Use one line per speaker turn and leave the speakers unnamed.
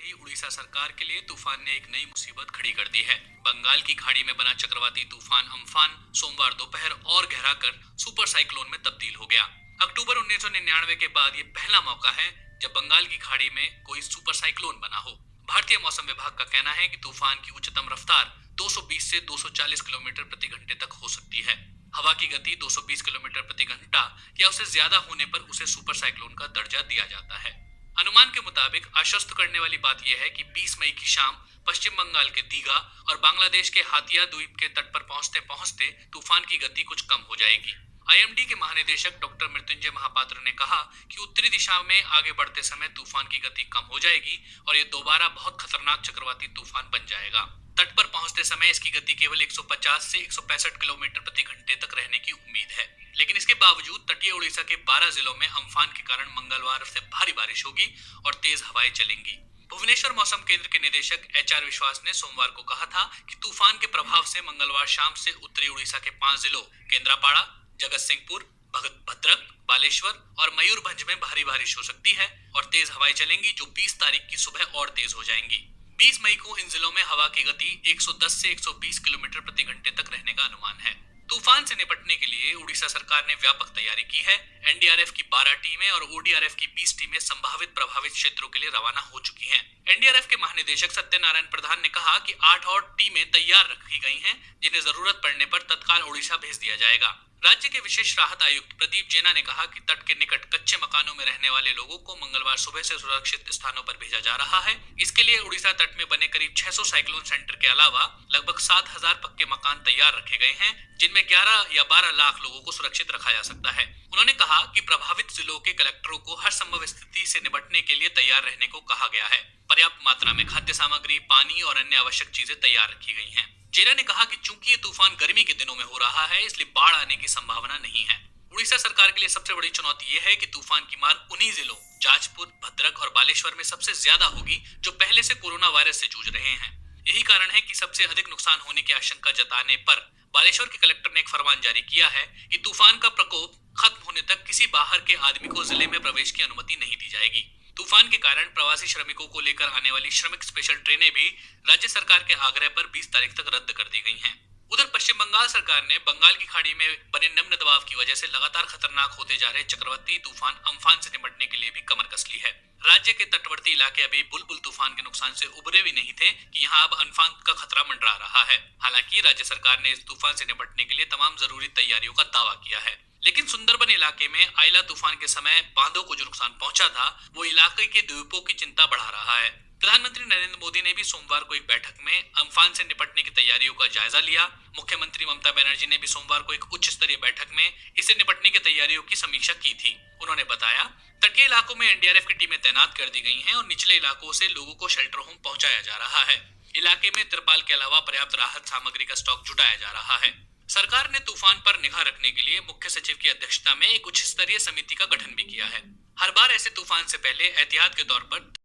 रही उड़ीसा सरकार के लिए तूफान ने एक नई मुसीबत खड़ी कर दी है। बंगाल की खाड़ी में बना चक्रवाती तूफान अम्फान सोमवार दोपहर और गहरा कर सुपर साइक्लोन में तब्दील हो गया। अक्टूबर 1999 के बाद ये पहला मौका है जब बंगाल की खाड़ी में कोई सुपर साइक्लोन बना हो। भारतीय मौसम विभाग का कहना है कि तूफान की उच्चतम रफ्तार 220 से 240 किलोमीटर प्रति घंटे तक हो सकती है। हवा की गति 220 किलोमीटर प्रति घंटा या उससे ज्यादा होने पर उसे सुपर साइक्लोन का दर्जा दिया जाता है। अनुमान के मुताबिक आश्वस्त करने वाली बात यह है कि 20 मई की शाम पश्चिम बंगाल के दीघा और बांग्लादेश के हातिया द्वीप के तट पर पहुंचते पहुंचते तूफान की गति कुछ कम हो जाएगी। आईएमडी के महानिदेशक डॉक्टर मृत्युंजय महापात्र ने कहा कि उत्तरी दिशा में आगे बढ़ते समय तूफान की गति कम हो जाएगी और ये दोबारा बहुत खतरनाक चक्रवाती तूफान बन जाएगा। तट पर पहुंचते समय इसकी गति केवल 150 से 165 किलोमीटर प्रति घंटे तक रहने की उम्मीद है, लेकिन इसके बावजूद तटीय उड़ीसा के 12 जिलों में अम्फान के कारण मंगलवार से भारी बारिश होगी और तेज हवाएं चलेंगी। भुवनेश्वर मौसम केंद्र के निदेशक एचआर विश्वास ने सोमवार को कहा था कि तूफान के प्रभाव से मंगलवार शाम से उत्तरी उड़ीसा के 5 जिलों केंद्रापाड़ा, जगत सिंहपुर, भद्रक, बालेश्वर और मयूरभंज में भारी बारिश हो सकती है और तेज हवाएं चलेंगी जो 20 तारीख की सुबह और तेज हो जाएंगी। 20 मई को इन जिलों में हवा की गति 110 से 120 किलोमीटर प्रति घंटे तक रहने का अनुमान है। तूफान से निपटने के लिए उड़ीसा सरकार ने व्यापक तैयारी की है। एनडीआरएफ की 12 टीमें और ओडीआरएफ की 20 टीमें संभावित प्रभावित क्षेत्रों के लिए रवाना हो चुकी हैं। एनडीआरएफ के महानिदेशक सत्यनारायण प्रधान ने कहा कि 8 और टीमें तैयार रखी गई हैं, जिन्हें जरूरत पड़ने पर तत्काल ओडिशा भेज दिया जाएगा। राज्य के विशेष राहत आयुक्त प्रदीप जेना ने कहा कि तट के निकट कच्चे मकानों में रहने वाले लोगों को मंगलवार सुबह से सुरक्षित स्थानों पर भेजा जा रहा है। इसके लिए उड़ीसा तट में बने करीब 600 साइक्लोन सेंटर के अलावा लगभग 7,000 पक्के मकान तैयार रखे गए हैं, जिनमें 11 या 12 लाख लोगों को सुरक्षित रखा जा सकता है। उन्होंने कहा कि प्रभावित जिलों के कलेक्टरों को हर संभव स्थिति से निपटने के लिए तैयार रहने को कहा गया है। पर्याप्त मात्रा में खाद्य सामग्री, पानी और अन्य आवश्यक चीजें तैयार रखी गई हैं। जेना ने कहा कि चूंकि ये तूफान गर्मी के दिनों में हो रहा है, इसलिए बाढ़ आने की संभावना नहीं है। उड़ीसा सरकार के लिए सबसे बड़ी चुनौती ये है कि तूफान की मार उन्हीं जिलों जाजपुर, भद्रक और बालेश्वर में सबसे ज्यादा होगी जो पहले से कोरोना वायरस से जूझ रहे हैं। यही कारण है कि सबसे अधिक नुकसान होने की आशंका जताने पर बालेश्वर के कलेक्टर ने एक फरमान जारी किया है कि तूफान का प्रकोप खत्म होने तक किसी बाहर के आदमी को जिले में प्रवेश की अनुमति नहीं दी जाएगी। तूफान के कारण प्रवासी श्रमिकों को लेकर आने वाली श्रमिक स्पेशल ट्रेनें भी राज्य सरकार के आग्रह पर 20 तारीख तक रद्द कर दी गई हैं। उधर पश्चिम बंगाल सरकार ने बंगाल की खाड़ी में बने निम्न दबाव की वजह से लगातार खतरनाक होते जा रहे चक्रवाती तूफान अम्फान से निपटने के लिए भी कमर कस ली है। राज्य के तटवर्ती इलाके अभी बुलबुल तूफान के नुकसान से उबरे भी नहीं थे कि यहाँ अब अम्फान का खतरा मंडरा रहा है। हालांकि राज्य सरकार ने इस तूफान से निपटने के लिए तमाम जरूरी तैयारियों का दावा किया है, लेकिन सुंदरबन इलाके में आइला तूफान के समय बांधों को जो नुकसान पहुंचा था वो इलाके के द्वीपों की चिंता बढ़ा रहा है। प्रधानमंत्री नरेंद्र मोदी ने भी सोमवार को एक बैठक में अम्फान से निपटने की तैयारियों का जायजा लिया। मुख्यमंत्री ममता बनर्जी ने भी सोमवार को एक उच्च स्तरीय बैठक में इससे निपटने की तैयारियों की समीक्षा की थी। उन्होंने बताया तटीय इलाकों में एनडीआरएफ की टीमें तैनात कर दी गई हैं और निचले इलाकों से लोगों को शेल्टर होम पहुंचाया जा रहा है। इलाके में तिरपाल के अलावा पर्याप्त राहत सामग्री का स्टॉक जुटाया जा रहा है। सरकार ने तूफान पर निगाह रखने के लिए मुख्य सचिव की अध्यक्षता में एक उच्च स्तरीय समिति का गठन भी किया है। हर बार ऐसे तूफान से पहले एहतियात के तौर पर